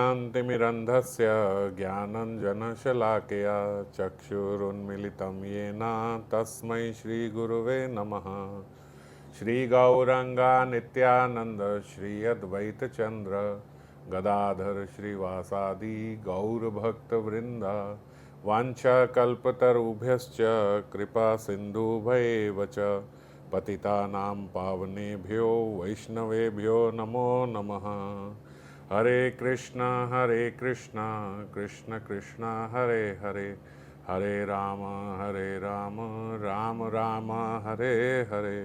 शान्तिमिरन्धस्य ज्ञानञ्जनशलाकया चक्षुरुन्मिलितं येन तस्मै श्रीगुरुवे नमः। श्रीगौरङ्गा नित्यानन्द श्री अद्वैतचन्द्र गदाधर श्रीवासादि गौरभक्तवृन्द वाञ्छाकल्पतरुभ्यश्च कृपा सिन्धुभैव च पतितानां पावनेभ्यो वैष्णवेभ्यो नमो नमः। हरे कृष्णा कृष्ण कृष्ण हरे हरे, हरे राम राम राम हरे हरे।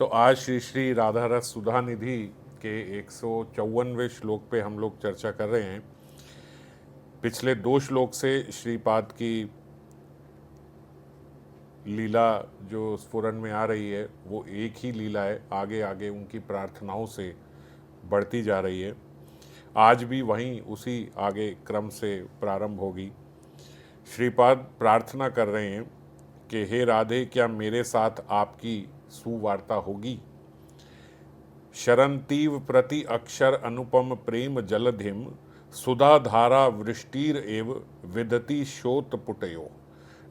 तो आज श्री श्री राधा रस सुधा निधि के 154वें श्लोक पे हम लोग चर्चा कर रहे हैं। पिछले 2 श्लोक से श्रीपाद की लीला जो स्फुरन में आ रही है वो एक ही लीला है, आगे आगे उनकी प्रार्थनाओं से बढ़ती जा रही है। आज भी वहीं उसी आगे क्रम से प्रारंभ होगी। श्रीपाद प्रार्थना कर रहे हैं कि हे राधे, क्या मेरे साथ आपकी सुवार्ता होगी। शरंतीव प्रति अक्षर अनुपम प्रेम जलधिम सुधा धारा वृष्टिर एव विदति शोत पुटयो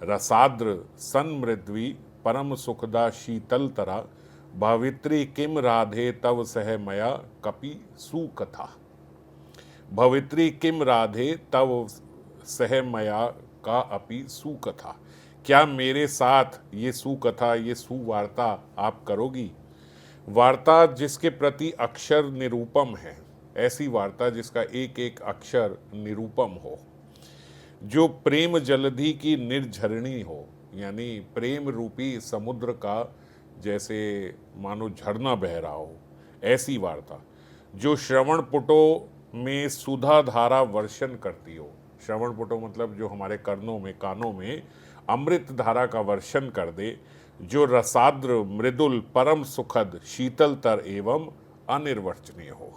रसाद्र सन्मृद्वी परम सुखदा शीतलतरा भवित्री किम राधे तव सह मया कपि सुकथा। भवित्री किम राधे तव सह मया का अपि सुकथा। क्या मेरे साथ ये सुकथा, ये सुवार्ता आप करोगी। वार्ता जिसके प्रति अक्षर निरूपम है, ऐसी वार्ता जिसका एक एक अक्षर निरूपम हो, जो प्रेम जलधि की निर्झरणी हो, यानी प्रेम रूपी समुद्र का जैसे मानो झरना बह रहा हो, ऐसी वार्ता। जो श्रवण पुटों में सुधा धारा वर्षण करती हो। श्रवण पुटों मतलब जो हमारे कर्णों में, कानों में अमृत धारा का वर्षण कर दे। जो रसाद्र मृदुल परम सुखद शीतलतर एवं अनिर्वचनीय हो।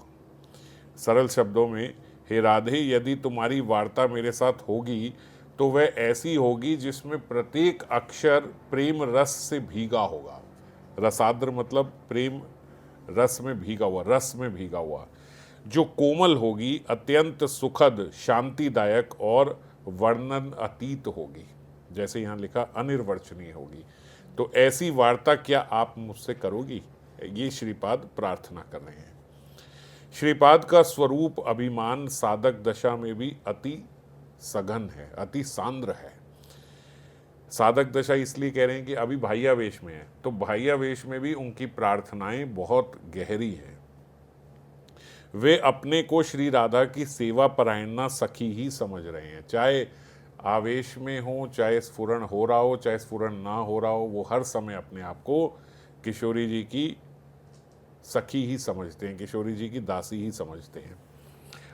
सरल शब्दों में, हे राधे, यदि तुम्हारी वार्ता मेरे साथ होगी तो वह ऐसी होगी जिसमें प्रत्येक अक्षर प्रेम रस से भीगा होगा। रसाद्र मतलब प्रेम रस में भीगा हुआ, रस में भीगा हुआ। जो कोमल होगी, अत्यंत सुखद, शांतिदायक और वर्णन अतीत होगी। जैसे यहाँ लिखा अनिर्वचनीय होगी। तो ऐसी वार्ता क्या आप मुझसे करोगी। ये श्रीपाद प्रार्थना कर रहे हैं। श्रीपाद का स्वरूप अभिमान साधक दशा में भी अति सघन है, अति सांद्र है। साधक दशा इसलिए कह रहे हैं कि अभी बाह्यावेश में है, तो बाह्यावेश में भी उनकी प्रार्थनाएं बहुत गहरी हैं। वे अपने को श्री राधा की सेवा परायणना सखी ही समझ रहे हैं। चाहे आवेश में हो, चाहे स्फुरण हो रहा हो, चाहे स्फुरण ना हो रहा हो, वो हर समय अपने आप को किशोरी जी की सखी ही समझते हैं, किशोरी जी की दासी ही समझते हैं।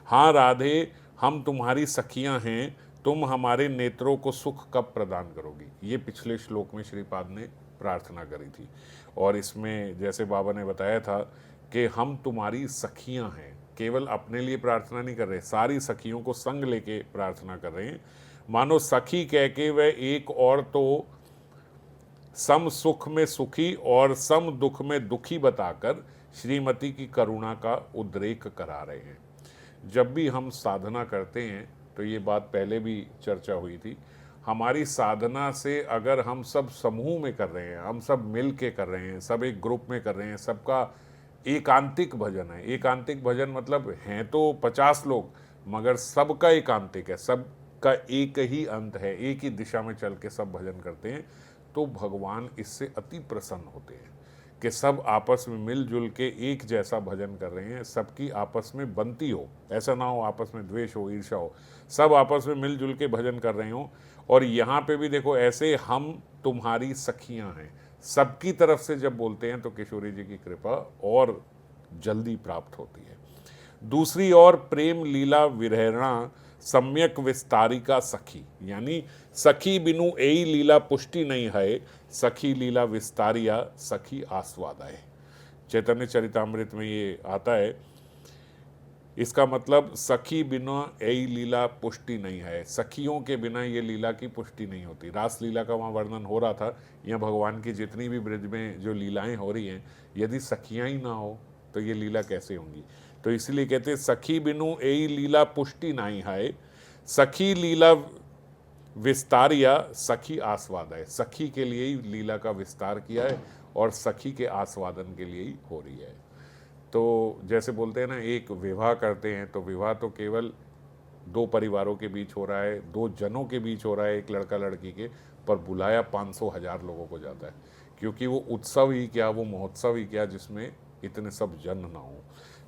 हाँ राधे, हम तुम्हारी सखियां हैं, तुम हमारे नेत्रों को सुख कब प्रदान करोगी। ये पिछले श्लोक में श्रीपाद ने प्रार्थना करी थी। और इसमें जैसे बाबा ने बताया था कि हम तुम्हारी सखियां हैं, केवल अपने लिए प्रार्थना नहीं कर रहे, सारी सखियों को संग लेके प्रार्थना कर रहे हैं। मानो सखी कह के वह एक और तो सम सुख में सुखी और सम दुख में दुखी बताकर श्रीमती की करुणा का उद्रेक करा रहे हैं। जब भी हम साधना करते हैं, तो ये बात पहले भी चर्चा हुई थी, हमारी साधना से अगर हम सब समूह में कर रहे हैं, हम सब मिल के कर रहे हैं, सब एक ग्रुप में कर रहे हैं, सबका एकांतिक भजन है। एकांतिक भजन मतलब हैं तो 50 लोग, मगर सबका एकांतिक है, सबका एक ही अंत है, एक ही दिशा में चल के सब भजन करते हैं। तो भगवान इससे अति प्रसन्न होते हैं कि सब आपस में मिलजुल के एक जैसा भजन कर रहे हैं, सबकी आपस में बनती हो, ऐसा ना हो आपस में द्वेष हो, ईर्ष्या हो, सब आपस में मिलजुल के भजन कर रहे हो। और यहाँ पे भी देखो, ऐसे हम तुम्हारी सखियां हैं, सबकी तरफ से जब बोलते हैं तो किशोरी जी की कृपा और जल्दी प्राप्त होती है। दूसरी ओर प्रेम लीला विरहणा सम्यक विस्तारिका सखी, यानी सखी बिनु एई लीला पुष्टि नहीं है, सखी लीला विस्तारिया सखी आस्वादाय। चैतन्य चरितामृत में ये आता है। इसका मतलब सखी बिना एई लीला पुष्टि नहीं है, सखियों के बिना ये लीला की पुष्टि नहीं होती। रास लीला का वहाँ वर्णन हो रहा था। यहाँ भगवान की जितनी भी ब्रज में जो लीलाएं हो रही हैं, यदि सखियाँ ही ना हो तो ये लीला कैसे होंगी। तो इसीलिए कहते हैं सखी बिनु एई लीला पुष्टि नाही हाय, सखी लीला विस्तारिया सखी आस्वाद है। सखी के लिए ही लीला का विस्तार किया है और सखी के आस्वादन के लिए ही हो रही है। तो जैसे बोलते हैं ना, एक विवाह करते हैं तो विवाह तो केवल दो परिवारों के बीच हो रहा है, दो जनों के बीच हो रहा है, एक लड़का लड़की के, पर बुलाया 500,000 लोगों को जाता है, क्योंकि वो उत्सव ही क्या, वो महोत्सव ही क्या जिसमें इतने सब जन ना हो।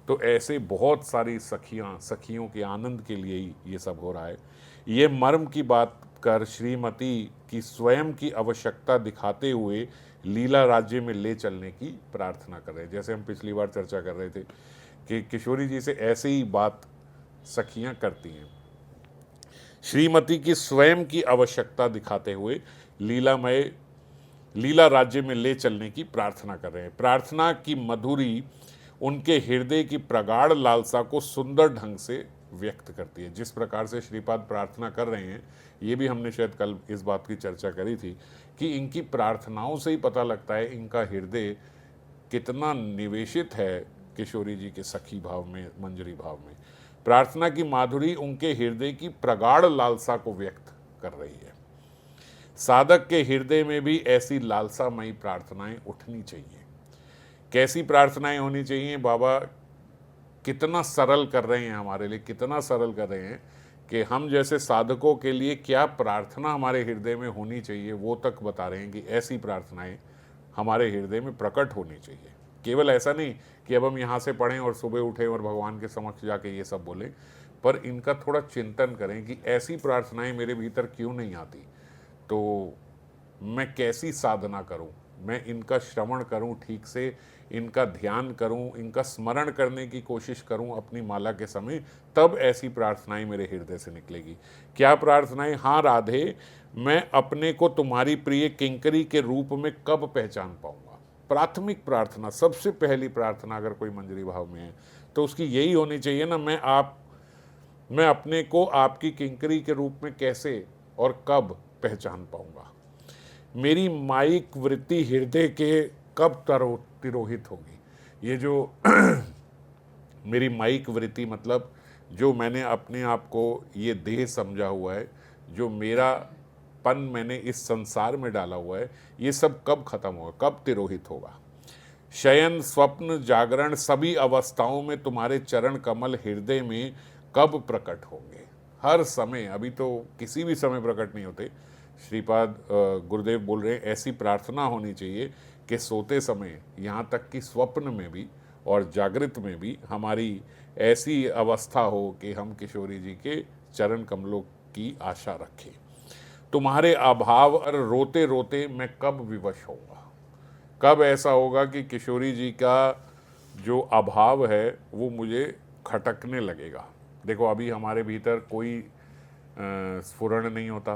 तो ऐसे बहुत सारी सखियों के आनंद के लिए ही ये सब हो रहा है। ये मर्म की बात कर श्रीमती की स्वयं की आवश्यकता दिखाते हुए लीला राज्य में ले चलने की प्रार्थना कर रहे हैं। जैसे हम पिछली बार चर्चा कर रहे थे कि किशोरी जी से ऐसे ही बात सखियां करती हैं। श्रीमती की स्वयं की आवश्यकता दिखाते हुए लीला राज्य में ले चलने की प्रार्थना कर रहे हैं। प्रार्थना की मधुरी उनके हृदय की प्रगाढ़ लालसा को सुंदर ढंग से व्यक्त करती है। जिस प्रकार से श्रीपाद प्रार्थना कर रहे हैं, ये भी हमने शायद कल इस बात की चर्चा करी थी कि इनकी प्रार्थनाओं से ही पता लगता है इनका हृदय कितना निवेशित है किशोरी जी के सखी भाव में, मंजरी भाव में। प्रार्थना की माधुरी उनके हृदय की प्रगाढ़ लालसा को व्यक्त कर रही है। साधक के हृदय में भी ऐसी लालसामयी प्रार्थनाएं उठनी चाहिए। कैसी प्रार्थनाएं होनी चाहिए? बाबा कितना सरल कर रहे हैं हमारे लिए, कितना सरल कर रहे हैं कि हम जैसे साधकों के लिए क्या प्रार्थना हमारे हृदय में होनी चाहिए, वो तक बता रहे हैं कि ऐसी प्रार्थनाएं हमारे हृदय में प्रकट होनी चाहिए। केवल ऐसा नहीं कि अब हम यहाँ से पढ़ें और सुबह उठें और भगवान के समक्ष जाके ये सब बोलें, पर इनका थोड़ा चिंतन करें कि ऐसी प्रार्थनाएं मेरे भीतर क्यों नहीं आती, तो मैं कैसी साधना करूं, मैं इनका श्रवण करूं, ठीक से इनका ध्यान करूं, इनका स्मरण करने की कोशिश करूं अपनी माला के समय, तब ऐसी प्रार्थनाएं मेरे हृदय से निकलेगी। क्या प्रार्थनाएं? हाँ राधे, मैं अपने को तुम्हारी प्रिय किंकरी के रूप में कब पहचान पाऊंगा। प्राथमिक प्रार्थना, सबसे पहली प्रार्थना अगर कोई मंजरी भाव में है तो उसकी यही होनी चाहिए ना, मैं अपने को आपकी किंकरी के रूप में कैसे और कब पहचान पाऊंगा। मेरी माइक वृत्ति हृदय के कब तिरोहित होगी। ये जो मेरी माइक वृत्ति मतलब जो मैंने अपने आप को ये देह समझा हुआ है, जो मेरा पन मैंने इस संसार में डाला हुआ है, ये सब कब खत्म होगा, कब तिरोहित होगा। शयन स्वप्न जागरण सभी अवस्थाओं में तुम्हारे चरण कमल हृदय में कब प्रकट होंगे। हर समय, अभी तो किसी भी समय प्रकट नहीं होते। श्रीपाद गुरुदेव बोल रहे हैं ऐसी प्रार्थना होनी चाहिए कि सोते समय, यहाँ तक कि स्वप्न में भी और जागृत में भी हमारी ऐसी अवस्था हो कि हम किशोरी जी के चरण कमलों की आशा रखें। तुम्हारे अभाव और रोते रोते मैं कब विवश होऊंगा। कब ऐसा होगा कि किशोरी जी का जो अभाव है वो मुझे खटकने लगेगा। देखो, अभी हमारे भीतर कोई स्फुरण नहीं होता,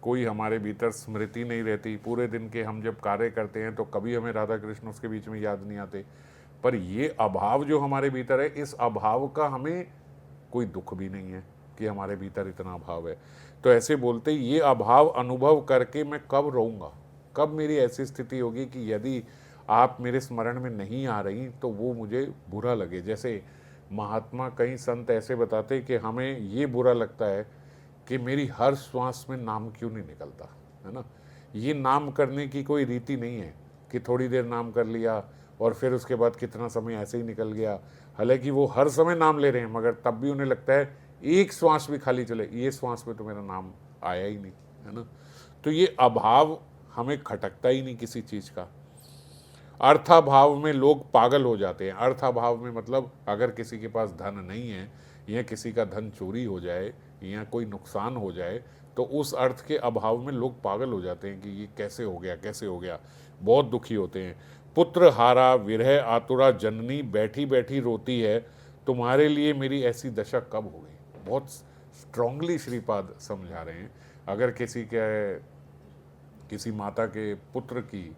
कोई हमारे भीतर स्मृति नहीं रहती। पूरे दिन के हम जब कार्य करते हैं तो कभी हमें राधा कृष्ण उसके बीच में याद नहीं आते, पर ये अभाव जो हमारे भीतर है, इस अभाव का हमें कोई दुख भी नहीं है कि हमारे भीतर इतना अभाव है। तो ऐसे बोलते ये अभाव अनुभव करके मैं कब रोऊंगा, कब मेरी ऐसी स्थिति होगी कि यदि आप मेरे स्मरण में नहीं आ रही तो वो मुझे बुरा लगे। जैसे महात्मा, कई संत ऐसे बताते कि हमें ये बुरा लगता है कि मेरी हर श्वास में नाम क्यों नहीं निकलता, है ना। ये नाम करने की कोई रीति नहीं है कि थोड़ी देर नाम कर लिया और फिर उसके बाद कितना समय ऐसे ही निकल गया। हालांकि वो हर समय नाम ले रहे हैं, मगर तब भी उन्हें लगता है एक श्वास भी खाली चले, ये श्वास में तो मेरा नाम आया ही नहीं, है ना। तो ये अभाव हमें खटकता ही नहीं किसी चीज़ का। अर्थाभाव में लोग पागल हो जाते हैं। अर्थाभाव में मतलब अगर किसी के पास धन नहीं है या किसी का धन चोरी हो जाए या कोई नुकसान हो जाए तो उस अर्थ के अभाव में लोग पागल हो जाते हैं कि ये कैसे हो गया, कैसे हो गया, बहुत दुखी होते हैं। पुत्र हारा विरह आतुरा जननी बैठी बैठी रोती है, तुम्हारे लिए मेरी ऐसी दशा कब हो गई। बहुत स्ट्रांगली श्रीपाद समझा रहे हैं। अगर किसी माता के पुत्र की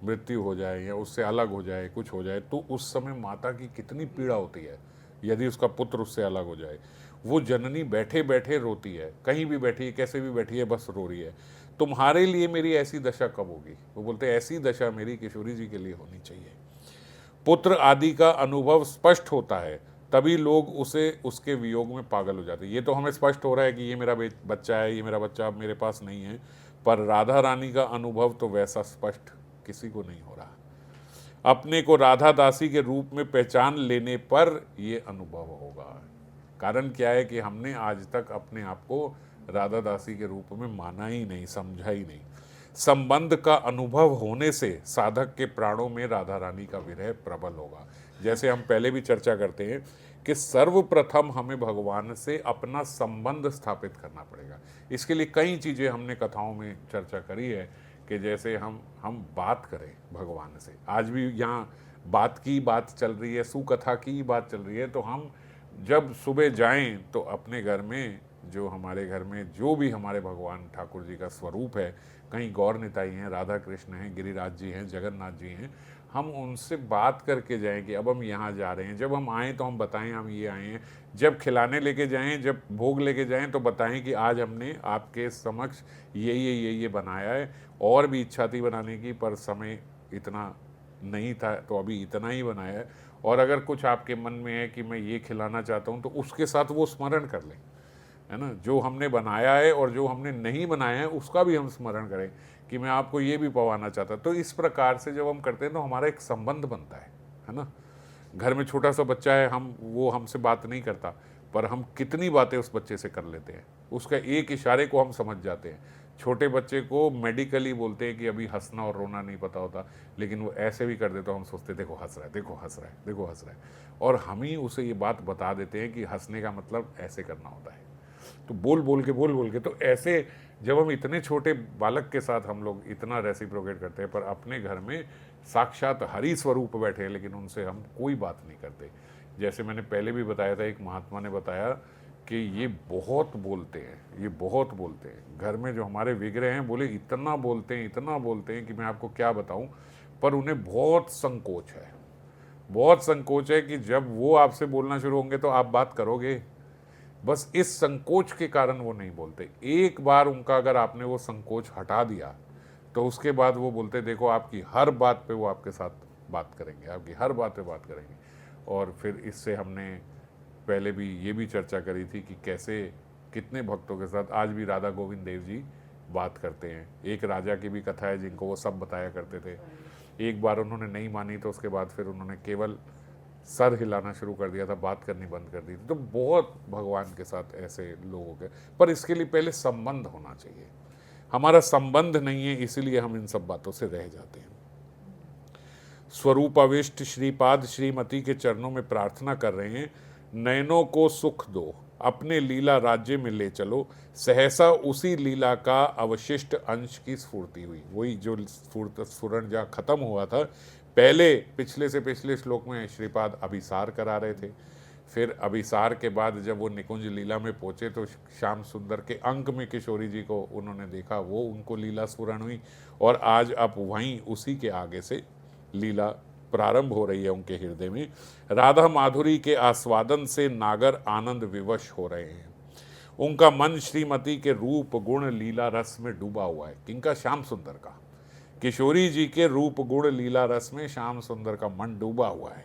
मृत्यु हो जाए या उससे अलग हो जाए, कुछ हो जाए, तो उस समय माता की कितनी पीड़ा होती है यदि उसका पुत्र उससे अलग हो जाए। वो जननी बैठे बैठे रोती है, कहीं भी बैठी है, कैसे भी बैठी है, बस रो रही है, तुम्हारे लिए मेरी ऐसी दशा कब होगी। वो बोलते हैं ऐसी दशा मेरी किशोरी जी के लिए होनी चाहिए। पुत्र आदि का अनुभव स्पष्ट होता है, तभी लोग उसे उसके वियोग में पागल हो जाते हैं। ये तो हमें स्पष्ट हो रहा है कि ये मेरा बच्चा है, ये मेरा बच्चा अब मेरे पास नहीं है, पर राधा रानी का अनुभव तो वैसा स्पष्ट किसी को नहीं हो रहा। अपने को राधा दासी के रूप में पहचान लेने पर ये अनुभव होगा। कारण क्या है कि हमने आज तक अपने आप को राधा दासी के रूप में माना ही नहीं, समझा ही नहीं। संबंध का अनुभव होने से साधक के प्राणों में राधा रानी का विरह प्रबल होगा। जैसे हम पहले भी चर्चा करते हैं कि सर्वप्रथम हमें भगवान से अपना संबंध स्थापित करना पड़ेगा। इसके लिए कई चीज़ें हमने कथाओं में चर्चा करी है कि जैसे हम बात करें भगवान से। आज भी यहाँ बात की बात चल रही है, सुकथा की बात चल रही है, तो हम जब सुबह जाएं तो अपने घर में, जो हमारे घर में जो भी हमारे भगवान ठाकुर जी का स्वरूप है, कहीं गौर निताई हैं, राधा कृष्ण हैं, गिरिराज जी हैं, जगन्नाथ जी हैं, हम उनसे बात करके जाएं कि अब हम यहाँ जा रहे हैं। जब हम आएँ तो हम बताएं हम ये आए हैं। जब खिलाने लेके जाएं, जब भोग लेके जाएं तो बताएं कि आज हमने आपके समक्ष ये बनाया है। और भी इच्छा थी बनाने की, पर समय इतना नहीं था, तो अभी इतना ही बनाया है। और अगर कुछ आपके मन में है कि मैं ये खिलाना चाहता हूँ, तो उसके साथ वो स्मरण कर लें, है ना। जो हमने बनाया है और जो हमने नहीं बनाया है उसका भी हम स्मरण करें कि मैं आपको ये भी पवाना चाहता। तो इस प्रकार से जब हम करते हैं तो हमारा एक संबंध बनता है ना। घर में छोटा सा बच्चा है, वो हमसे बात नहीं करता, पर हम कितनी बातें उस बच्चे से कर लेते हैं, उसका एक इशारे को हम समझ जाते हैं। छोटे बच्चे को मेडिकली बोलते हैं कि अभी हंसना और रोना नहीं पता होता, लेकिन वो ऐसे भी कर दे तो हम सोचते देखो हंस रहा है, देखो हंस रहा है, देखो हंस रहा है, और हम ही उसे ये बात बता देते हैं कि हंसने का मतलब ऐसे करना होता है। तो बोल बोल के तो ऐसे जब हम इतने छोटे बालक के साथ हम लोग इतना रेसिप्रोकेट करते हैं, पर अपने घर में साक्षात हरि स्वरूप बैठे हैं, लेकिन उनसे हम कोई बात नहीं करते। जैसे मैंने पहले भी बताया था, एक महात्मा ने बताया कि ये बहुत बोलते हैं, ये बहुत बोलते हैं। घर में जो हमारे विग्रह हैं, बोले इतना बोलते हैं, इतना बोलते हैं कि मैं आपको क्या बताऊं, पर उन्हें बहुत संकोच है, बहुत संकोच है कि जब वो आपसे बोलना शुरू होंगे तो आप बात करोगे। बस इस संकोच के कारण वो नहीं बोलते। एक बार उनका अगर आपने वो संकोच हटा दिया तो उसके बाद वो बोलते देखो आपकी हर बात पे वो आपके साथ बात करेंगे, आपकी हर बात पे बात करेंगे। और फिर इससे हमने पहले भी ये भी चर्चा करी थी कि कैसे कितने भक्तों के साथ आज भी राधा गोविंद देव जी बात करते हैं। एक राजा की भी कथा है जिनको वो सब बताया करते थे। एक बार उन्होंने नहीं मानी तो उसके बाद फिर उन्होंने केवल सर हिलाना शुरू कर दिया था, बात करनी बंद कर दी थी। तो बहुत भगवान के साथ ऐसे लोगों के, पर इसके लिए पहले संबंध होना चाहिए। हमारा संबंध नहीं है, इसीलिए हम इन सब बातों से रह जाते हैं। स्वरूपाविष्ट श्रीपाद श्रीमती के चरणों में प्रार्थना कर रहे हैं, नयनों को सुख दो, अपने लीला राज्य में ले चलो। सहसा उसी लीला का अवशिष्ट अंश की स्फूर्ति हुई। वही जो स्फुरण जहाँ खत्म हुआ था, पहले पिछले से पिछले श्लोक में श्रीपाद अभिसार करा रहे थे, फिर अभिसार के बाद जब वो निकुंज लीला में पहुंचे तो श्याम सुंदर के अंक में किशोरी जी को उन्होंने देखा, वो उनको लीला स्फुरण हुई। और आज अब वहीं उसी के आगे से लीला प्रारंभ हो रही है उनके हृदय में। राधा माधुरी के आस्वादन से नागर आनंद विवश हो रहे हैं। उनका मन श्रीमती के रूप गुण लीला रस में डूबा हुआ है। किनका? श्याम सुंदर का। किशोरी जी के रूप गुण लीला रस में श्याम सुंदर का मन डूबा हुआ है।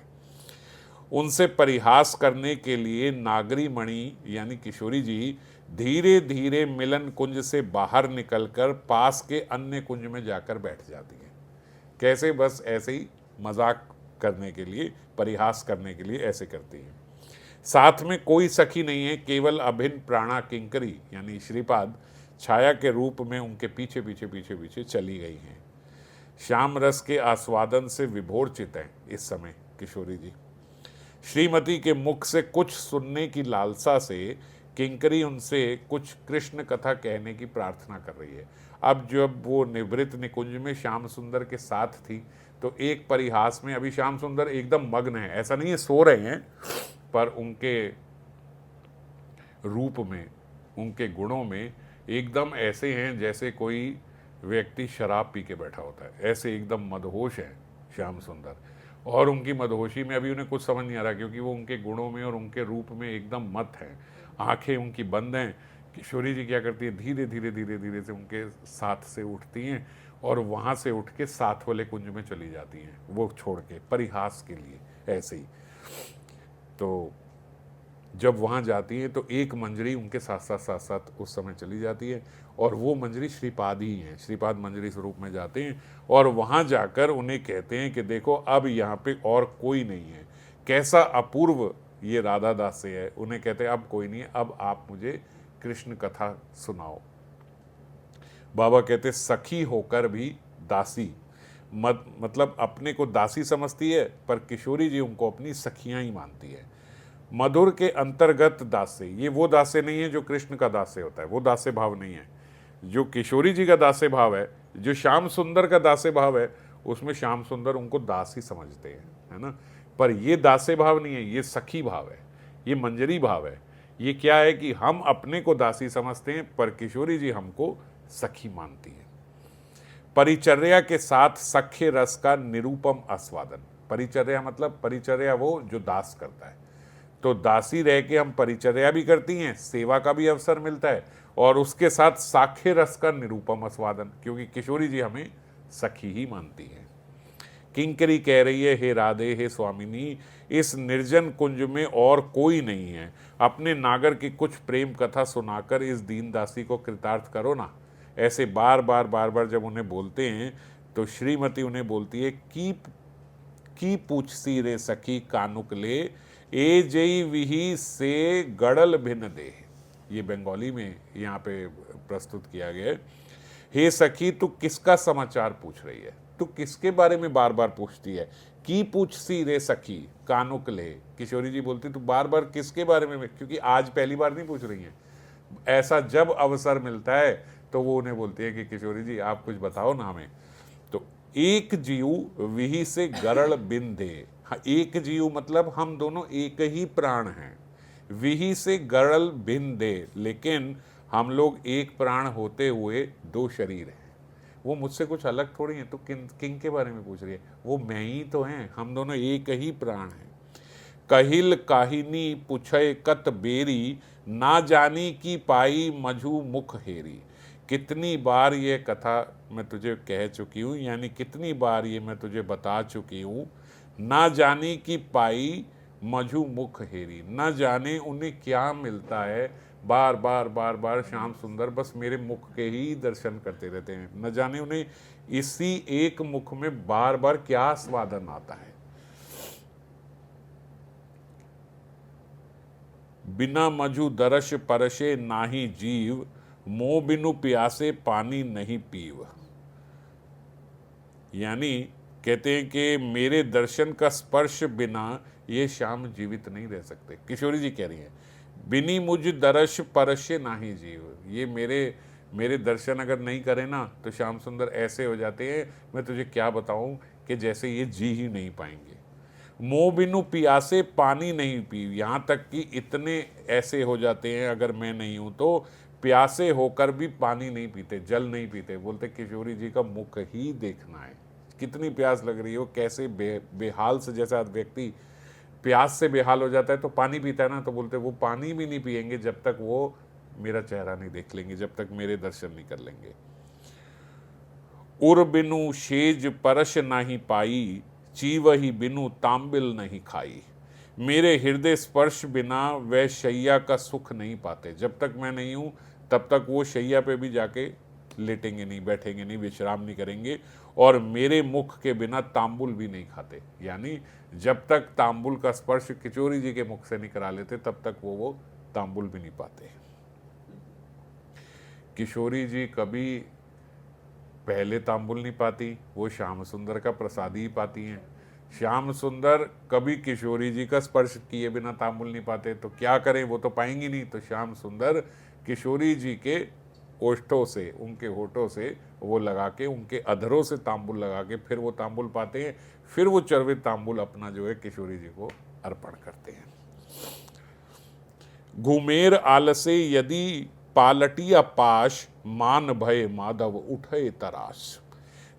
उनसे परिहास करने के लिए नागरी मणि यानी किशोरी जी धीरे धीरे मिलन कुंज से बाहर निकलकर पास के अन्य कुंज में जाकर बैठ जाती है। कैसे? बस ऐसे ही मजाक करने के लिए, परिहास करने के लिए ऐसे करती है। साथ में कोई सखी नहीं है, केवल अभिन्न प्राणा किंकरी यानी श्रीपाद छाया के रूप में उनके पीछे पीछे पीछे पीछे चली गई हैं। श्याम रस के आस्वादन से विभोर चित हैं इस समय किशोरी जी। श्रीमती के मुख से कुछ सुनने की लालसा से किंकरी उनसे कुछ कृष्ण कथा कहने की प्रार्थना कर रही है। अब जब वो निवृत्त निकुंज में श्याम सुंदर के साथ थी तो एक परिहास में, अभी श्याम सुंदर एकदम मग्न है, ऐसा नहीं है सो रहे हैं, पर उनके रूप में, उनके गुणों में एकदम ऐसे हैं जैसे कोई व्यक्ति शराब पी के बैठा होता है, ऐसे एकदम मदहोश है श्याम सुंदर। और उनकी मदहोशी में अभी उन्हें कुछ समझ नहीं आ रहा, क्योंकि वो उनके गुणों में और उनके रूप में एकदम मत हैं। आंखें उनकी बंद हैं। किशोरी जी क्या करती है, धीरे धीरे धीरे धीरे से उनके साथ से उठती हैं और वहाँ से उठ के साथ वाले कुंज में चली जाती हैं, वो छोड़ के परिहास के लिए ऐसे ही। तो जब वहाँ जाती हैं तो एक मंजरी उनके साथ साथ साथ साथ उस समय चली जाती है, और वो मंजरी श्रीपाद ही हैं। श्रीपाद मंजरी स्वरूप में जाते हैं और वहाँ जाकर उन्हें कहते हैं कि देखो अब यहाँ पे और कोई नहीं है। कैसा अपूर्व ये राधा दास से है। उन्हें कहते हैं अब कोई नहीं है, अब आप मुझे कृष्ण कथा सुनाओ। बाबा कहते सखी होकर भी दासी, मतलब अपने को दासी समझती है, पर किशोरी जी उनको अपनी सखियां ही मानती है। मधुर के अंतर्गत दासे, ये वो दासे नहीं है जो कृष्ण का दासे होता है, वो दासे भाव नहीं है। जो किशोरी जी का दासे भाव है, जो श्याम सुंदर का दासे भाव है, उसमें श्याम सुंदर उनको दास ही समझते हैं, है ना। पर ये दासे भाव नहीं है, ये सखी भाव है, ये मंजरी भाव है। ये क्या है कि हम अपने को दासी समझते हैं, पर किशोरी जी हमको सखी मानती है। परिचर्या के साथ सख्य रस का निरूपम आस्वादन। परिचर्या मतलब परिचर्या वो जो दास करता है, तो दासी रह के हम परिचर्या भी करती हैं, सेवा का भी अवसर मिलता है, और उसके साथ साख्य रस का निरूपम आस्वादन, क्योंकि किशोरी जी हमें सखी ही मानती है। किंकरी कह रही है, हे राधे, हे स्वामिनी, इस निर्जन कुंज में और कोई नहीं है, अपने नागर की कुछ प्रेम कथा सुनाकर इस दीन दासी को कृतार्थ करो ना। ऐसे बार बार जब उन्हें बोलते हैं तो श्रीमती उन्हें बोलती है की पूछसी रे सखी कानुक ले, ए जई विही से गड़ल भिन्न दे। ये बंगाली में यहाँ पे प्रस्तुत किया गया है। हे सखी, तू किसका समाचार पूछ रही है, तू किसके बारे में बार बार पूछती है। की पूछसी रे सखी कानुक ले, किशोरी जी बोलती तू बार बार किसके बारे में, क्योंकि आज पहली बार नहीं पूछ रही है, ऐसा जब अवसर मिलता है तो वो उन्हें बोलती है कि किशोरी जी आप कुछ बताओ ना हमें। तो एक जीव विही से गरल बिन दे। हाँ, एक जीव मतलब हम दोनों एक ही प्राण हैं। विही से गरल बिन दे, लेकिन हम लोग एक प्राण होते हुए दो शरीर हैं। वो मुझसे कुछ अलग थोड़ी हैं, तो किन के बारे में पूछ रही है, वो मैं ही तो हैं, हम दोनों एक ही प्राण हैं। कहिल काहिनी पुछय कत बेरी, ना जानी की पाई मझू मुख हेरी। कितनी बार ये कथा मैं तुझे कह चुकी हूँ, यानी कितनी बार ये मैं तुझे बता चुकी हूँ। ना जानी की पाई मझू मुख हेरी, न जाने उन्हें क्या मिलता है, बार बार श्याम सुंदर बस मेरे मुख के ही दर्शन करते रहते हैं, न जाने उन्हें इसी एक मुख में बार बार क्या स्वादन आता है। बिना मधु दरश परशे नाही जीव, मोह बिनु प्यासे पानी नहीं पीव। यानी कहते हैं कि मेरे दर्शन का स्पर्श बिना ये श्याम जीवित नहीं रह सकते। किशोरी जी कह रही हैं बिनी मुझ दरश परशे नाही जीव, ये मेरे दर्शन अगर नहीं करे ना तो श्याम सुंदर ऐसे हो जाते हैं, मैं तुझे क्या बताऊं कि जैसे ये जी ही नहीं पाएंगे। मोह बिनु पियासे पानी नहीं पी, यहाँ तक कि इतने ऐसे हो जाते हैं अगर मैं नहीं हूँ तो प्यासे होकर भी पानी नहीं पीते, जल नहीं पीते। बोलते किशोरी जी का मुख ही देखना है, कितनी प्यास लग रही हो, कैसे बेहाल से जैसा व्यक्ति प्यास से बेहाल हो जाता है तो पानी पीता है ना, तो बोलते वो पानी भी नहीं पिएंगे जब तक वो मेरा चेहरा नहीं देख लेंगे, जब तक मेरे दर्शन नहीं कर लेंगे। उर बिनु शेज परश नहीं पाई, चीवही बिनु तांबिल नहीं खाई। मेरे हृदय स्पर्श बिना वह शैया का सुख नहीं पाते। जब तक मैं नहीं हूँ तब तक वो शैया पे भी जाके लेटेंगे नहीं, बैठेंगे नहीं, विश्राम नहीं करेंगे, और मेरे मुख के बिना तांबुल भी नहीं खाते। यानी जब तक तांबुल का स्पर्श किशोरी जी के मुख से नहीं करा लेते तब तक वो तांबुल भी नहीं पाते। किशोरी जी कभी पहले तांबुल नहीं पाती, वो श्याम सुंदर का प्रसादी ही पाती हैं। श्याम सुंदर कभी किशोरी जी का स्पर्श किए बिना तांबुल नहीं पाते, तो क्या करें, वो तो पाएंगी नहीं। तो श्याम सुंदर किशोरी जी के ओष्ठों से, उनके होठों से वो लगा के, उनके अधरों से तांबुल लगा के फिर वो तांबुल पाते हैं, फिर वो चर्वित तांबुल अपना जो है किशोरी जी को अर्पण करते हैं। घुमेर आलसे यदि पालटिया पाश, मान भय माधव उठे तराश।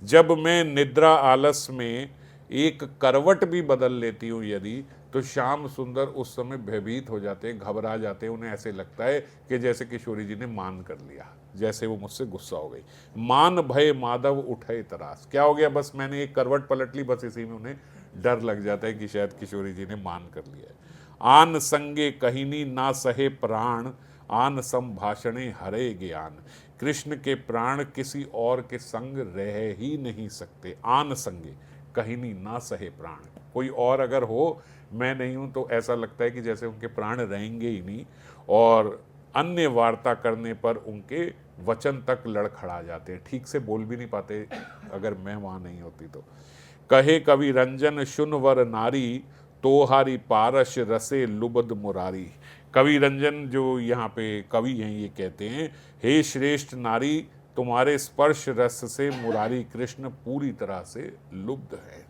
जब मैं निद्रा आलस में एक करवट भी बदल लेती हूँ यदि, तो श्याम सुंदर उस समय भयभीत हो जाते हैं, घबरा जाते हैं। उन्हें ऐसे लगता है कि जैसे किशोरी जी ने मान कर लिया, जैसे वो मुझसे गुस्सा हो गई। मान भय माधव उठे तरास, क्या हो गया, बस मैंने एक करवट पलट ली, बस इसी में उन्हें डर लग जाता है कि शायद किशोरी जी ने मान कर लिया है। आन संगे कहिनी ना सहे प्राण, आन संभाषणे हरे ज्ञान। कृष्ण के प्राण किसी और के संग रह ही नहीं सकते। आन संगे कहिनी ना सहे प्राण, कोई और अगर हो, मैं नहीं हूं, तो ऐसा लगता है कि जैसे उनके प्राण रहेंगे ही नहीं, और अन्य वार्ता करने पर उनके वचन तक लड़खड़ा जाते हैं, ठीक से बोल भी नहीं पाते अगर मैं वहां नहीं होती तो। कहे कवि रंजन शुनवर नारी, तोहारी पारस रसे लुबद मुरारी। कवि रंजन जो यहाँ पे कवि हैं, ये कहते हैं, हे श्रेष्ठ नारी, तुम्हारे स्पर्श रस से मुरारी कृष्ण पूरी तरह से लुब्ध है।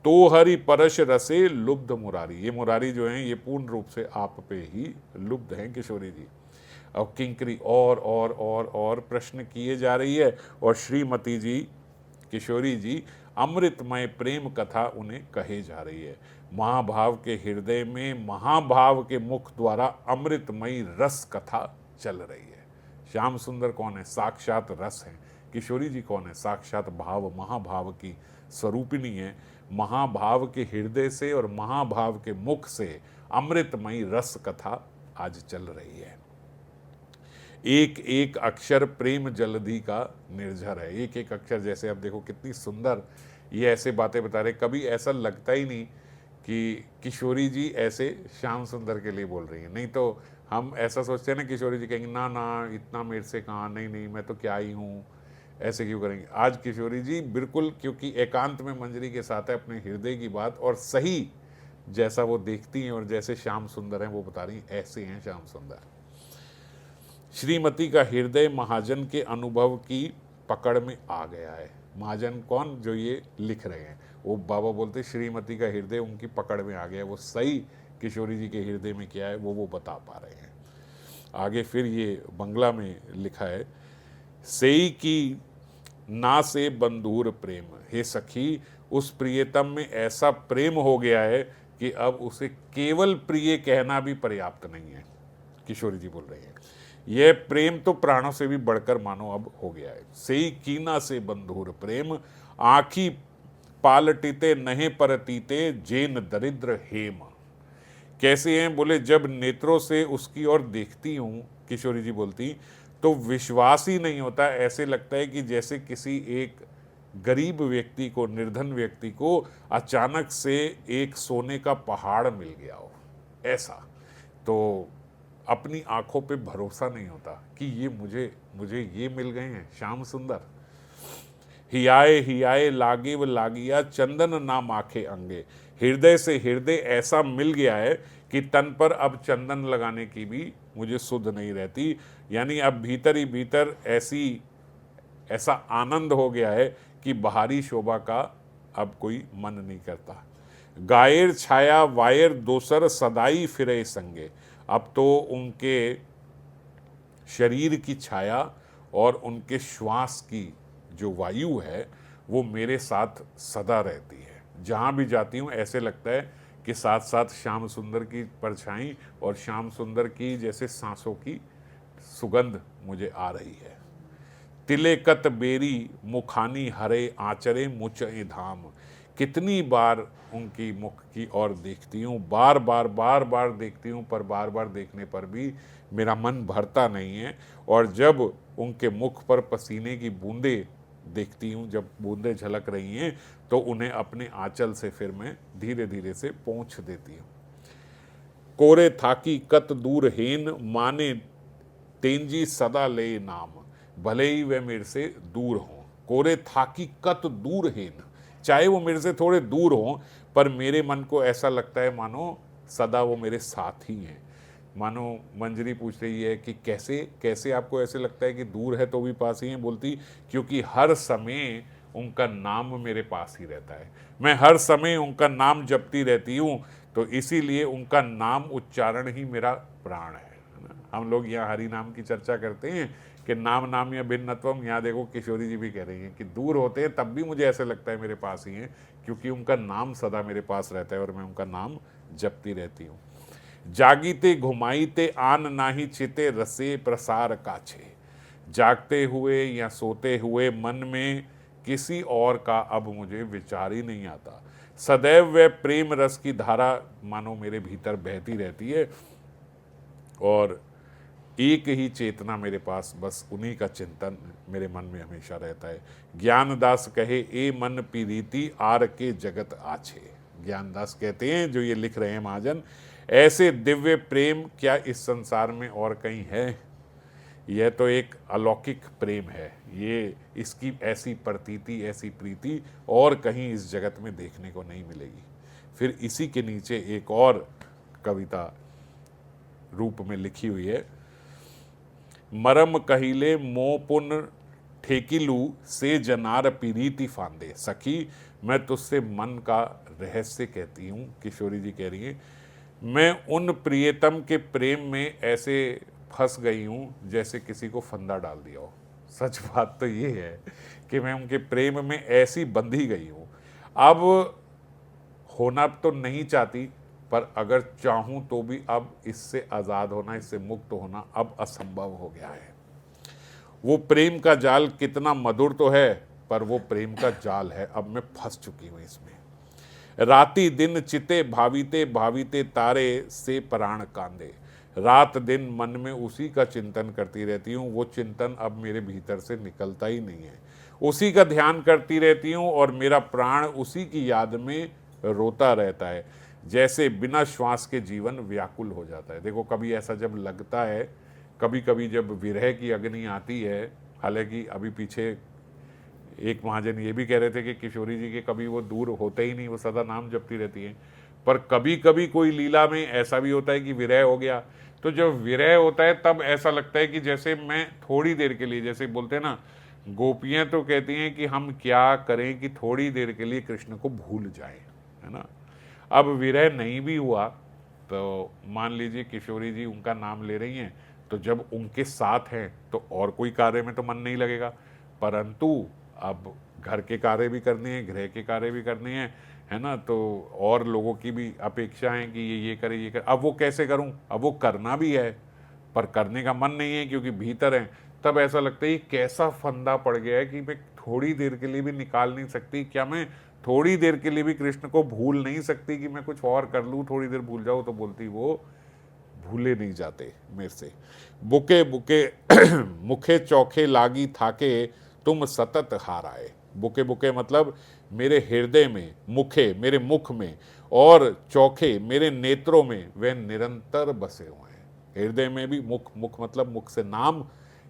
तो हरि परश रसे लुब्ध मुरारी, ये मुरारी जो हैं ये पूर्ण रूप से आप पे ही लुब्ध हैं किशोरी जी। अब किंकरी और प्रश्न किए जा रही है, और श्रीमती जी, किशोरी जी, अमृतमय प्रेम कथा उन्हें कहे जा रही है। महाभाव के हृदय में महाभाव के मुख द्वारा अमृतमयी रस कथा चल रही है। श्याम सुंदर कौन है? साक्षात रस है। किशोरी जी कौन है? साक्षात भाव, महाभाव की स्वरूपिणी है। महाभाव के हृदय से और महाभाव के मुख से अमृतमयी रस कथा आज चल रही है। एक एक अक्षर प्रेम जलधि का निर्झर है। एक एक अक्षर, जैसे अब देखो कितनी सुंदर ये ऐसे बातें बता रहे, कभी ऐसा लगता ही नहीं कि किशोरी जी ऐसे श्याम सुंदर के लिए बोल रही हैं। नहीं तो हम ऐसा सोचते हैं ना, किशोरी जी कहेंगे ना ना इतना मेरे से कहाँ, नहीं नहीं मैं तो क्या ही हूँ, ऐसे क्यों करेंगे। आज किशोरी जी बिल्कुल, क्योंकि एकांत में मंजरी के साथ है, अपने हृदय की बात, और सही जैसा वो देखती हैं और जैसे श्याम सुंदर हैं वो बता रही हैं, ऐसे हैं श्याम सुंदर। श्रीमती का हृदय महाजन के अनुभव की पकड़ में आ गया है। महाजन कौन? जो ये लिख रहे हैं, वो बाबा बोलते श्रीमती का हृदय उनकी पकड़ में आ गया है। वो सही किशोरी जी के हृदय में क्या है वो बता पा रहे हैं। आगे फिर ये बंगला में लिखा है, सेई की ना से बंधुर प्रेम, हे सखी उस प्रियतम में ऐसा प्रेम हो गया है कि अब उसे केवल प्रिय कहना भी पर्याप्त नहीं है। किशोरी जी बोल रही हैं, यह प्रेम तो प्राणों से भी बढ़कर मानो अब हो गया है। सेई कीना से बंधुर प्रेम, आँखी पालटीते नहे परतीते, जेन दरिद्र हेम। कैसे हैं? बोले जब नेत्रों से उसकी ओर देखती हूँ, किशोरी जी बोलती, तो विश्वास ही नहीं होता। ऐसे लगता है कि जैसे किसी एक गरीब व्यक्ति को, निर्धन व्यक्ति को अचानक से एक सोने का पहाड़ मिल गया हो, ऐसा। तो अपनी आंखों पे भरोसा नहीं होता कि ये मुझे ये मिल गए हैं श्याम सुंदर। हियाए लागे व लागिया, चंदन ना माखे अंगे। हृदय से हृदय ऐसा मिल गया है कि तन पर अब चंदन लगाने की भी मुझे सुध नहीं रहती। यानी अब भीतर ही भीतर ऐसा आनंद हो गया है कि बाहरी शोभा का अब कोई मन नहीं करता। गायर छाया वायर दोसर सदाई फिरे संगे। अब तो उनके शरीर की छाया और उनके श्वास की जो वायु है वो मेरे साथ सदा रहती है। जहाँ भी जाती हूँ ऐसे लगता है कि साथ साथ श्याम सुंदर की परछाई और श्याम सुंदर की जैसे सांसों की सुगंध मुझे आ रही है। तिलेकत बेरी मुखानी हरे आचरे मुचए धाम। कितनी बार उनकी मुख की ओर देखती हूँ, बार बार देखती हूँ, पर बार बार देखने पर भी मेरा मन भरता नहीं है। और जब उनके मुख पर पसीने की बूंदें देखती हूँ, जब बूंदें झलक रही हैं, तो उन्हें अपने आंचल से फिर मैं धीरे धीरे से पोंछ देती हूँ। कोरे थाकी कत दूर हेन, माने तेंजी सदा ले नाम। भले ही वे मेरे से दूर हों, कोरे थाकी कत दूर हेन, चाहे वो मेरे से थोड़े दूर हों, पर मेरे मन को ऐसा लगता है मानो सदा वो मेरे साथ ही हैं। मानो मंजरी पूछ रही है कि कैसे आपको ऐसे लगता है कि दूर है तो भी पास ही हैं? बोलती क्योंकि हर समय उनका नाम मेरे पास ही रहता है, मैं हर समय उनका नाम जपती रहती हूँ, तो इसीलिए उनका नाम उच्चारण ही मेरा प्राण है ना। हम लोग यहाँ हरि नाम की चर्चा करते हैं कि नाम नाम या भिन्नत्वम, यहाँ देखो किशोरी जी भी कह रही हैं कि दूर होते हैं तब भी मुझे ऐसे लगता है मेरे पास ही हैं, क्योंकि उनका नाम सदा मेरे पास रहता है और मैं उनका नाम जपती रहती हूँ। जागीते घुमाईते आन नाही चिते रसे प्रसार काछे। जागते हुए या सोते हुए मन में किसी और का अब मुझे विचार ही नहीं आता। सदैव वह प्रेम रस की धारा मानो मेरे भीतर बहती रहती है और एक ही चेतना मेरे पास, बस उन्हीं का चिंतन मेरे मन में हमेशा रहता है। ज्ञानदास कहे ए मन पीरीति आर के जगत आछे। ज्ञानदास कहते हैं, जो ये लिख रहे हैं महाजन, ऐसे दिव्य प्रेम क्या इस संसार में और कहीं है? यह तो एक अलौकिक प्रेम है, ये इसकी ऐसी प्रतीति, ऐसी प्रीति और कहीं इस जगत में देखने को नहीं मिलेगी। फिर इसी के नीचे एक और कविता रूप में लिखी हुई है, मरम कहिले मोह पुन ठेकिलू से जनार पीरीति फांदे। सखी, मैं तुझसे मन का रहस्य कहती हूँ, किशोरी जी कह रही हैं, मैं उन प्रियतम के प्रेम में ऐसे फंस गई हूँ जैसे किसी को फंदा डाल दिया हो। सच बात तो ये है कि मैं उनके प्रेम में ऐसी बंधी गई हूँ, अब होना तो नहीं चाहती, पर अगर चाहूँ तो भी अब इससे आज़ाद होना, इससे मुक्त होना अब असंभव हो गया है। वो प्रेम का जाल कितना मधुर तो है, पर वो प्रेम का जाल है, अब मैं फंस चुकी हूँ इसमें। राति दिन चिते भाविते भाविते तारे से प्राण कांदे। रात दिन मन में उसी का चिंतन करती रहती हूँ, वो चिंतन अब मेरे भीतर से निकलता ही नहीं है। उसी का ध्यान करती रहती हूँ और मेरा प्राण उसी की याद में रोता रहता है, जैसे बिना श्वास के जीवन व्याकुल हो जाता है। देखो, कभी ऐसा जब लगता है, कभी कभी जब विरह की अग्नि आती है, हालांकि अभी पीछे एक महाजन ये भी कह रहे थे कि किशोरी जी के कभी वो दूर होते ही नहीं, वो सदा नाम जपती रहती हैं, पर कभी कभी कोई लीला में ऐसा भी होता है कि विरह हो गया, तो जब विरह होता है तब ऐसा लगता है कि जैसे मैं थोड़ी देर के लिए, जैसे बोलते हैं ना, गोपियाँ तो कहती हैं कि हम क्या करें कि थोड़ी देर के लिए कृष्ण को भूल जाएं, है ना। अब विरह नहीं भी हुआ तो मान लीजिए किशोरी जी उनका नाम ले रही हैं, तो जब उनके साथ हैं तो और कोई कार्य में तो मन नहीं लगेगा, परंतु अब घर के कार्य भी करने हैं, गृह के कार्य भी करने हैं, है ना, तो और लोगों की भी अपेक्षा है कि ये करे, ये करे। अब वो कैसे करूं? अब वो करना भी है पर करने का मन नहीं है क्योंकि भीतर है। तब ऐसा लगता है कैसा फंदा पड़ गया है कि मैं थोड़ी देर के लिए भी निकाल नहीं सकती। क्या मैं थोड़ी देर के लिए भी कृष्ण को भूल नहीं सकती कि मैं कुछ और कर लूँ, थोड़ी देर भूल जाऊँ? तो बोलती वो भूले नहीं जाते मेरे से। बुके बुके मुखे चौखे लागी थाके तुम सतत हार आए। बुके बुके मतलब मेरे हृदय में, मुखे मेरे मुख में, और चौखे मेरे नेत्रों में वे निरंतर बसे हुए हैं। हृदय में भी, मुख, मुख मतलब मुख से नाम,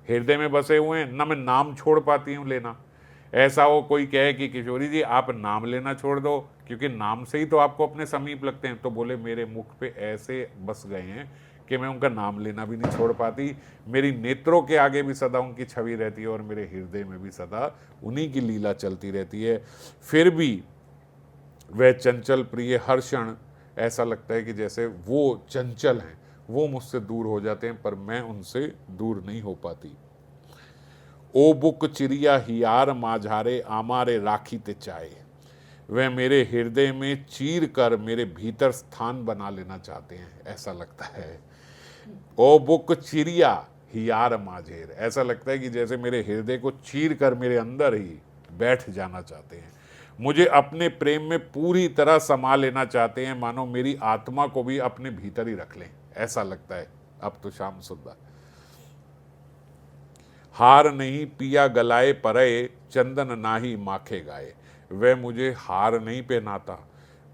हृदय में बसे हुए हैं। ना मैं नाम छोड़ पाती हूँ लेना। ऐसा हो कोई कहे कि किशोरी जी आप नाम लेना छोड़ दो क्योंकि नाम से ही तो आपको अपने समीप लगते हैं, तो बोले मेरे मुख पे ऐसे बस गए हैं कि मैं उनका नाम लेना भी नहीं छोड़ पाती। मेरी नेत्रों के आगे भी सदा उनकी छवि रहती है और मेरे हृदय में भी सदा उन्हीं की लीला चलती रहती है। फिर भी वह चंचल प्रिय हर क्षण ऐसा लगता है कि जैसे वो चंचल हैं, वो मुझसे दूर हो जाते हैं पर मैं उनसे दूर नहीं हो पाती। ओ बुक चिड़िया हियार माझारे आमारे राखी ते चाहे। वह मेरे हृदय में चीर कर मेरे भीतर स्थान बना लेना चाहते हैं, ऐसा लगता है। ओ बुक चिड़िया हियार माझेर, ऐसा लगता है कि जैसे मेरे हृदय को चीर कर मेरे अंदर ही बैठ जाना चाहते हैं। मुझे अपने प्रेम में पूरी तरह समा लेना चाहते हैं, मानो मेरी आत्मा को भी अपने भीतर ही रख लें, ऐसा लगता है। अब तो श्याम सुंदर हार नहीं पिया गलाए परए चंदन नाही माखे गाए। वह मुझे हार नहीं पहनाता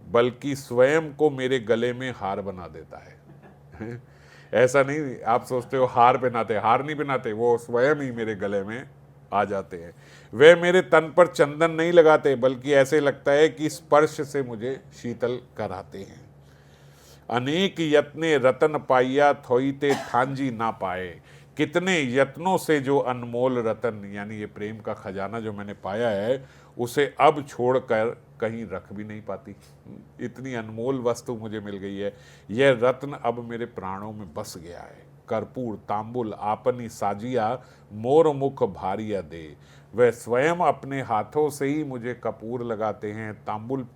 बल्कि स्वयं को मेरे गले में हार बना देता है। ऐसा नहीं आप सोचते हो हार पहनाते, हार नहीं पहनाते, वो स्वयं ही मेरे गले में आ जाते हैं। वे मेरे तन पर चंदन नहीं लगाते बल्कि ऐसे लगता है कि स्पर्श से मुझे शीतल कराते हैं। अनेक यत्ने रतन पाइया थोईते ठांजी ना पाए। कितने यत्नों से जो अनमोल रतन यानी ये प्रेम का खजाना जो मैंने पाया है उसे अब छोड़कर कहीं रख भी नहीं पाती। इतनी अनमोल वस्तु मुझे मिल गई है, यह रत्न अब मेरे प्राणों में बस गया है। कर्पूर तांबुल आपनी साजिया मोर मुख भारिया दे। वह स्वयं अपने हाथों से ही मुझे कपूर लगाते हैं, तांबुल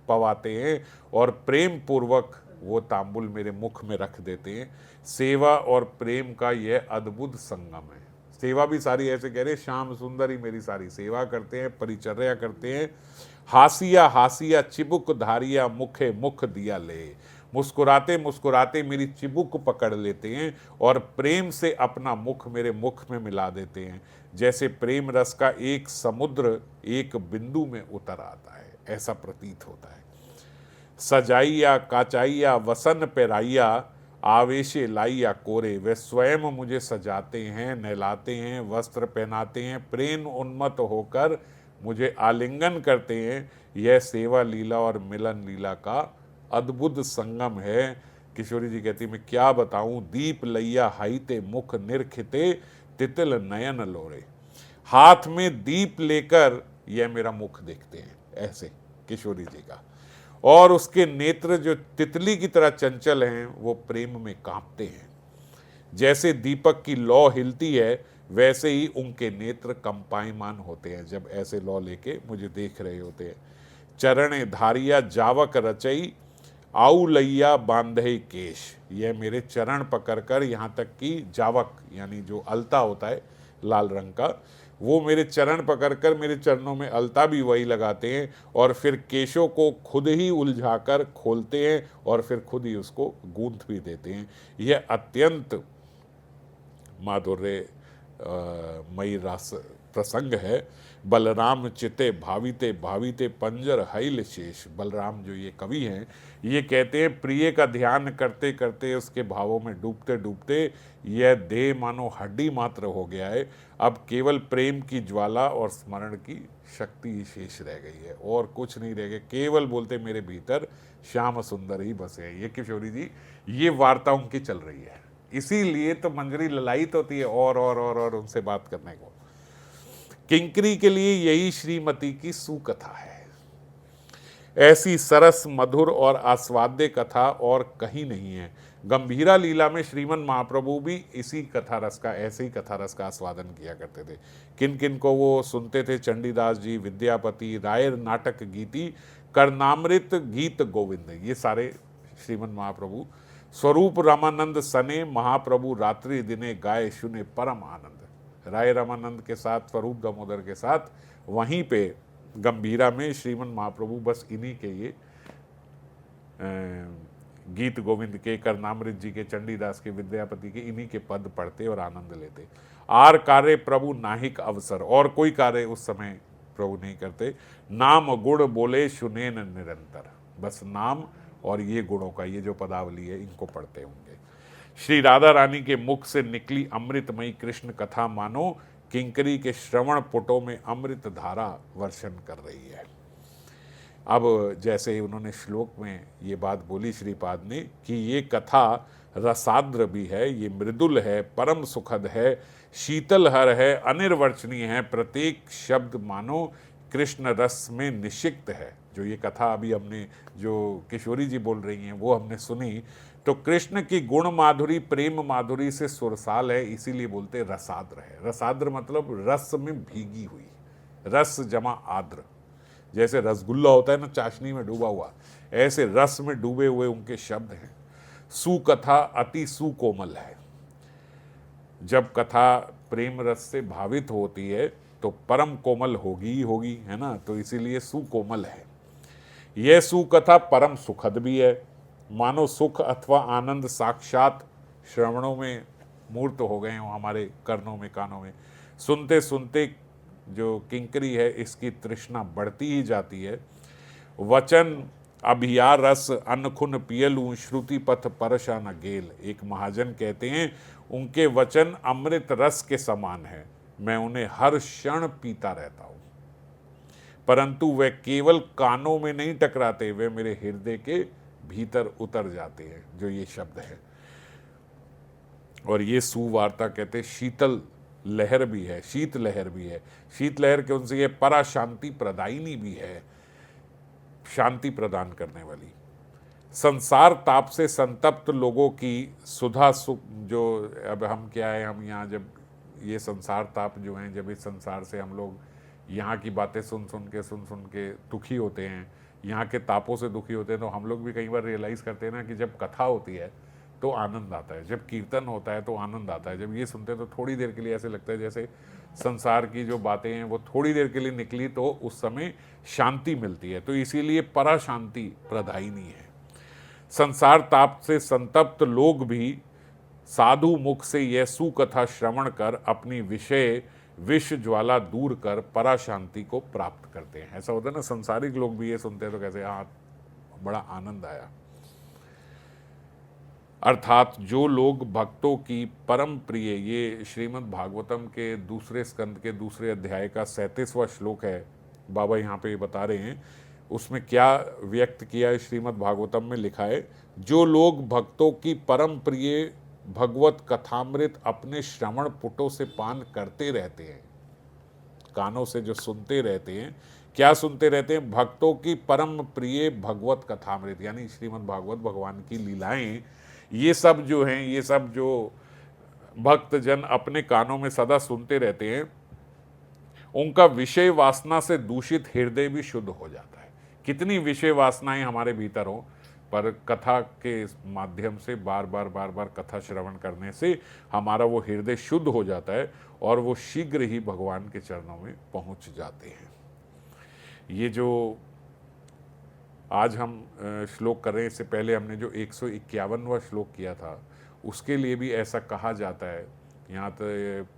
पवाते हैं और प्रेम पूर्वक वो तांबुल मेरे मुख में रख देते हैं। सेवा और प्रेम का यह अद्भुत संगम है। सेवा भी सारी ऐसे कह रहे हैं, श्याम सुंदर ही मेरी सारी सेवा करते हैं, परिचर्या करते हैं। हासिया हासिया चिबुक धारिया मुखे मुख दिया ले। मुस्कुराते मुस्कुराते मेरी चिबुक पकड़ लेते हैं और प्रेम से अपना मुख मेरे मुख में मिला देते हैं, जैसे प्रेम रस का एक समुद्र एक बिंदु में उतर आता है, ऐसा प्रतीत होता है। सजाइया काचाइया वसन पेराइया आवेशे लाइया कोरे। वे स्वयं मुझे सजाते हैं, नहलाते हैं, वस्त्र पहनाते हैं, प्रेम उन्मत्त होकर मुझे आलिंगन करते हैं। यह सेवा लीला और मिलन लीला का अद्भुत संगम है। किशोरी जी कहती, मैं क्या बताऊं, दीप लैया हाईते मुख निरखिते तितिल नयन लोरे। हाथ में दीप लेकर यह मेरा मुख देखते हैं, ऐसे किशोरी जी का, और उसके नेत्र जो तितली की तरह चंचल हैं वो प्रेम में कांपते हैं। जैसे दीपक की लौ हिलती है वैसे ही उनके नेत्र कंपायमान होते हैं जब ऐसे लौ लेके मुझे देख रहे होते हैं। चरणे धारिया जावक रचई आऊ लैया बांधे केश। यह मेरे चरण पकड़कर यहाँ तक कि जावक यानी जो अलता होता है लाल रंग का, वो मेरे चरण पकड़कर मेरे चरणों में अलता भी वही लगाते हैं और फिर केशों को खुद ही उलझाकर खोलते हैं और फिर खुद ही उसको गूंथ भी देते हैं। यह अत्यंत माधुर्य मई रास प्रसंग है। बलराम चिते भाविते भाविते पंजर हैल शेष। बलराम जो ये कवि हैं ये कहते हैं, प्रिय का ध्यान करते करते उसके भावों में डूबते डूबते यह देह मानो हड्डी मात्र हो गया है। अब केवल प्रेम की ज्वाला और स्मरण की शक्ति ही शेष रह गई है और कुछ नहीं रह गया। केवल बोलते मेरे भीतर श्याम सुंदर ही बसे हैं। ये किशोरी जी ये वार्ता उनकी चल रही है, इसीलिए तो मंजरी ललायित होती है और उनसे बात करने को। किंकरी के लिए यही श्रीमती की सुकथा है। ऐसी सरस मधुर और आस्वाद्य कथा और कहीं नहीं है। गंभीरा लीला में श्रीमन महाप्रभु भी इसी कथा रस का, ऐसे ही कथा रस का आस्वादन किया करते थे। किन किन को वो सुनते थे? चंडीदास जी, विद्यापति, रायर नाटक गीति, कर्णामृत गीत गोविंद, ये सारे श्रीमन महाप्रभु। स्वरूप रामानंद सने महाप्रभु रात्रि दिने गाए सुने परम आनंद। राय रामानंद के साथ, स्वरूप दामोदर के साथ, वहीं पे गंभीरा में श्रीमन महाप्रभु बस इन्हीं के ये गीत गोविंद के, कर्णामृत जी के, चंडीदास के, विद्यापति के, इन्हीं के पद पढ़ते और आनंद लेते। आर कार्य प्रभु नाहिक अवसर, और कोई कार्य उस समय प्रभु नहीं करते। नाम गुण बोले सुनेन निरंतर, बस नाम और ये गुणों का ये जो पदावली है इनको पढ़ते होंगे। श्री राधा रानी के मुख से निकली अमृतमयी कृष्ण कथा मानो किंकरी के श्रवण पुटों में अमृत धारा वर्षण कर रही है। अब जैसे उन्होंने श्लोक में ये बात बोली श्रीपाद ने कि ये कथा रसाद्र भी है, ये मृदुल है, परम सुखद है, शीतलहर है, अनिर्वचनीय है, प्रत्येक शब्द मानो कृष्ण रस में निषिक्त है। जो ये कथा अभी हमने, जो किशोरी जी बोल रही हैं वो हमने सुनी, तो कृष्ण की गुण माधुरी प्रेम माधुरी से सुरसाल है, इसीलिए बोलते रसाद्र है। रसाद्र मतलब रस में भीगी हुई, रस जमा आद्र। जैसे रसगुल्ला होता है ना चाशनी में डूबा हुआ, ऐसे रस में डूबे हुए उनके शब्द हैं। सुकथा अति सुकोमल है। जब कथा प्रेम रस से भावित होती है तो परम कोमल होगी ही होगी, है ना, तो इसीलिए सुकोमल है। यह सुकथा परम सुखद भी है, मानो सुख अथवा आनंद साक्षात श्रवणों में मूर्त हो गए हों हमारे कर्णों में, कानों में। सुनते सुनते जो किंकरी है इसकी तृष्णा बढ़ती ही जाती है। वचन अभिया रस अनखुन पियलूं श्रुति पथ परशा न गेल। एक महाजन कहते हैं उनके वचन अमृत रस के समान है, मैं उन्हें हर क्षण पीता रहता हूँ। परंतु वे केवल कानों में नहीं टकराते, वे मेरे हृदय के भीतर उतर जाते हैं, जो ये शब्द है। और ये सुवार्ता कहते शीतल लहर भी है, शीत लहर भी है। शीत लहर के उनसे ये परा शांति प्रदायिनी भी है, शांति प्रदान करने वाली। संसार ताप से संतप्त लोगों की सुधा सुख जो, अब हम क्या है, हम यहाँ जब ये संसार ताप जो हैं, जब इस संसार से हम लोग यहाँ की बातें सुन सुन के दुखी होते हैं, यहाँ के तापों से दुखी होते हैं, तो हम लोग भी कई बार रियलाइज़ करते हैं ना कि जब कथा होती है तो आनंद आता है, जब कीर्तन होता है तो आनंद आता है, जब ये सुनते हैं तो थोड़ी देर के लिए ऐसे लगता है जैसे संसार की जो बातें हैं वो थोड़ी देर के लिए निकली तो उस समय शांति मिलती है। तो इसीलिए परा शांति प्रदायिनी है। संसार ताप से संतप्त लोग भी साधु मुख से यह सुकथा श्रवण कर अपनी विषय विष ज्वाला दूर कर परा शांति को प्राप्त करते हैं। ऐसा होता है ना, संसारिक लोग भी ये सुनते हैं तो कैसे हाँ बड़ा आनंद आया। अर्थात जो लोग भक्तों की परम प्रिय, ये श्रीमद् भागवतम के दूसरे स्कंद के दूसरे अध्याय का 37वां श्लोक है, बाबा यहाँ पे बता रहे हैं। उसमें क्या व्यक्त किया है श्रीमद् भागवतम में लिखा है, जो लोग भक्तों की परम प्रिय भगवत कथामृत अपने श्रवण पुटों से पान करते रहते हैं, कानों से जो सुनते रहते हैं, क्या सुनते रहते हैं, भक्तों की परम प्रिय भगवत कथामृत, यानी श्रीमद् भागवत भगवान की लीलाएं, ये सब जो हैं, ये सब जो भक्तजन अपने कानों में सदा सुनते रहते हैं, उनका विषय वासना से दूषित हृदय भी शुद्ध हो जाता है। कितनी विषय वासनाएं हमारे भीतर हो, पर कथा के माध्यम से बार बार कथा श्रवण करने से हमारा वो हृदय शुद्ध हो जाता है और वो शीघ्र ही भगवान के चरणों में पहुंच जाते हैं। ये जो आज हम श्लोक कर रहे हैं, इससे पहले हमने जो 151वां श्लोक किया था उसके लिए भी ऐसा कहा जाता है। यहाँ तो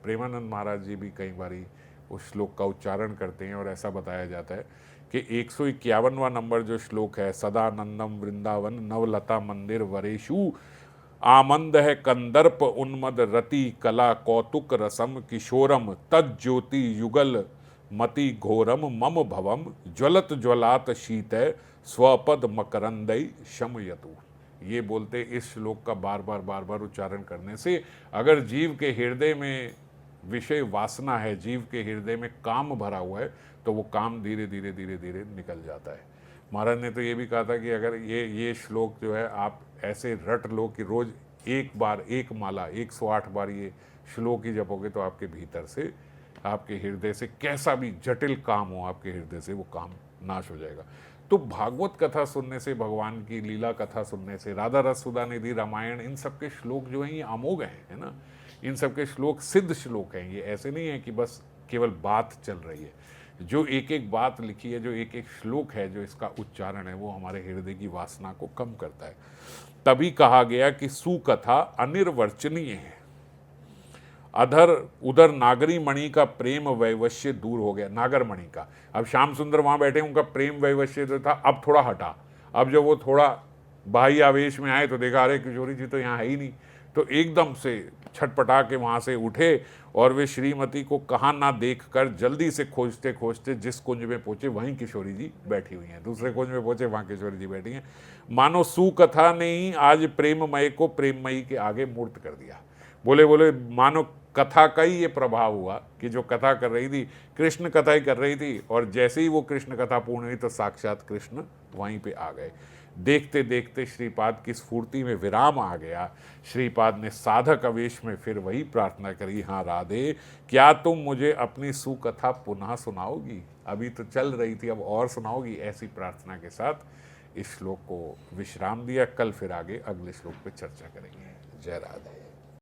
प्रेमानंद महाराज जी भी कई बारी उस श्लोक का उच्चारण करते हैं और ऐसा बताया जाता है कि 151वां नंबर जो श्लोक है, सदानंदम वृंदावन नवलता मंदिर वरेशु आमंद है कंदर्प उन्मद रति कला कौतुक रसम किशोरम तज्ज्योति युगल मति घोरम मम भवम ज्वलत ज्वलात शीत स्वपद मकरंदई शमयतु। ये बोलते इस श्लोक का बार बार उच्चारण करने से अगर जीव के हृदय में विषय वासना है, जीव के हृदय में काम भरा हुआ है, तो वो काम धीरे धीरे निकल जाता है। महाराज ने तो ये भी कहा था कि अगर ये श्लोक जो है आप ऐसे रट लो कि रोज एक बार एक माला 108 बार ये श्लोक ही जपोगे तो आपके भीतर से, आपके हृदय से कैसा भी जटिल काम हो आपके हृदय से वो काम नाश हो जाएगा। तो भागवत कथा सुनने से, भगवान की लीला कथा सुनने से, राधा रस सुधा निधि रामायण, इन सब के श्लोक जो हैं ये अमोघ हैं, है ना। इन सब के श्लोक सिद्ध श्लोक हैं, ये ऐसे नहीं है कि बस केवल बात चल रही है। जो एक एक बात लिखी है, जो एक एक श्लोक है, जो इसका उच्चारण है, वो हमारे हृदय की वासना को कम करता है। तभी कहा गया कि सुकथा अनिर्वचनीय है। अधर उधर नागरी मणि का प्रेम वैवश्य दूर हो गया, नागर मणि का। अब श्याम सुंदर वहां बैठे, उनका प्रेम वैवश्य जो था अब थोड़ा हटा। अब जब वो थोड़ा बाह्य आवेश में आए तो देखा अरे किशोरी जी तो यहाँ है ही नहीं, तो एकदम से छटपटा के वहाँ से उठे और वे श्रीमती को कहाँ ना देखकर जल्दी से खोजते खोजते जिस कुंज में पहुंचे वहीं किशोरी जी बैठी हुई हैं। दूसरे कुंज में पहुंचे, वहाँ किशोरी जी बैठी हैं। मानो सुकथा ने ही आज प्रेममय को प्रेममयी के आगे मूर्त कर दिया। बोले मानो कथा का ही ये प्रभाव हुआ कि जो कथा कर रही थी, कृष्ण कथा ही कर रही थी, और जैसे ही वो कृष्ण कथा पूर्ण हुई तो साक्षात कृष्ण वहीं पे आ गए। देखते देखते श्रीपाद की स्फूर्ति में विराम आ गया। श्रीपाद ने साधक आवेश में फिर वही प्रार्थना करी, हाँ राधे, क्या तुम मुझे अपनी सुकथा पुनः सुनाओगी? अभी तो चल रही थी, अब और सुनाओगी? ऐसी प्रार्थना के साथ इस श्लोक को विश्राम दिया। कल फिर आगे अगले श्लोक पे चर्चा करेंगे। जय राधे।